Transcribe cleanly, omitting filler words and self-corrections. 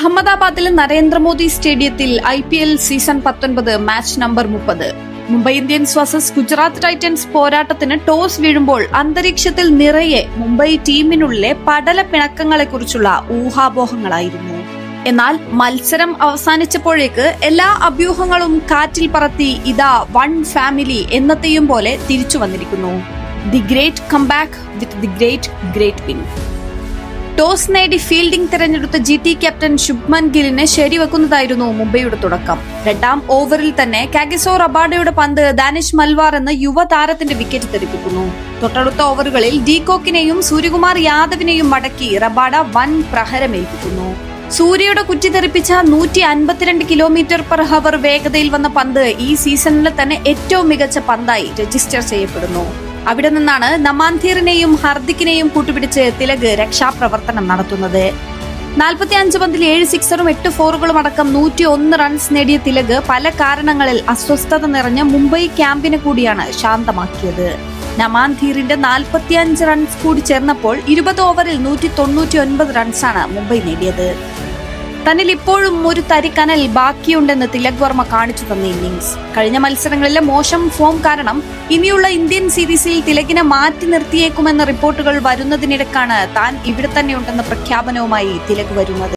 അഹമ്മദാബാദിൽ നരേന്ദ്രമോദി സ്റ്റേഡിയത്തിൽ IPL season 19 match number 30. Mumbai Indians versus Gujarat Titans പോരാട്ടത്തിന് ടോസ് വീഴുമ്പോൾ അന്തരീക്ഷത്തിൽ നിറയെ മുംബൈ ടീമിനുള്ളിലെ പടല പിണക്കങ്ങളെക്കുറിച്ചുള്ള ഊഹാപോഹങ്ങളായിരുന്നു. എന്നാൽ മത്സരം അവസാനിച്ചപ്പോഴേക്ക് എല്ലാ അഭ്യൂഹങ്ങളും കാറ്റിൽ പറത്തി ഇതാ വൺ ഫാമിലി എന്നത്തെയും പോലെ തിരിച്ചു വന്നിരിക്കുന്നു. The great comeback with the great win. Toss നേടി ഫീൽഡിംഗ് തെരഞ്ഞെടുത്ത GT ക്യാപ്റ്റൻ ശുഭ്മൻ ഗില്ലിനെ ശരിവെക്കുന്നതായിരുന്നു മുംബൈയുടെ തുടക്കം. രണ്ടാം ഓവറിൽ തന്നെ കാഗിസോ റബാഡയുടെ പന്ത് ദാനിഷ് മൽവാർ എന്ന യുവതാരത്തിന്റെ വിക്കറ്റ് തെറിപ്പിക്കുന്നു. തൊട്ടടുത്ത ഓവറുകളിൽ ഡീകോക്കിനെയും സൂര്യകുമാർ യാദവിനെയും മടക്കി റബാഡ വൻ പ്രഹരമേൽപ്പിക്കുന്നു. സൂര്യയുടെ കുറ്റി തെറിപ്പിച്ച 152 km/h വേഗതയിൽ വന്ന പന്ത് ഈ സീസണിലെ തന്നെ ഏറ്റവും മികച്ച പന്തായി രജിസ്റ്റർ ചെയ്യപ്പെടുന്നു. അവിടെ നിന്നാണ് നമാൻധീറിനെയും ഹർദിക്കിനെയും കൂട്ടുപിടിച്ച് തിലക് രക്ഷാപ്രവർത്തനം നടത്തുന്നത്. 45 പന്തിൽ 7 സിക്സറും 8 ഫോറുകളും അടക്കം 101 റൺസ് നേടിയ തിലക് പല കാരണങ്ങളിൽ അസ്വസ്ഥത നിറഞ്ഞ മുംബൈ ക്യാമ്പിനെ കൂടിയാണ് ശാന്തമാക്കിയത്. നമാൻധീറിന്റെ 45 റൺസ് കൂടി ചേർന്നപ്പോൾ 20 ഓവറിൽ 199 റൺസാണ് മുംബൈ നേടിയത്. തന്നിൽ ഇപ്പോഴും ഒരു തരി കനൽ ബാക്കിയുണ്ടെന്ന് തിലക് വർമ്മ കാണിച്ചു തന്ന ഇന്നിംഗ്സ്. കഴിഞ്ഞ മത്സരങ്ങളിലെ മോശം ഫോം കാരണം ഇനിയുള്ള ഇന്ത്യൻ സീരീസിൽ തിലകിനെ മാറ്റി നിർത്തിയേക്കുമെന്ന റിപ്പോർട്ടുകൾ വരുന്നതിനിടക്കാണ് താൻ ഇവിടെ തന്നെയുണ്ടെന്ന പ്രഖ്യാപനവുമായി തിലക് വരുന്നത്.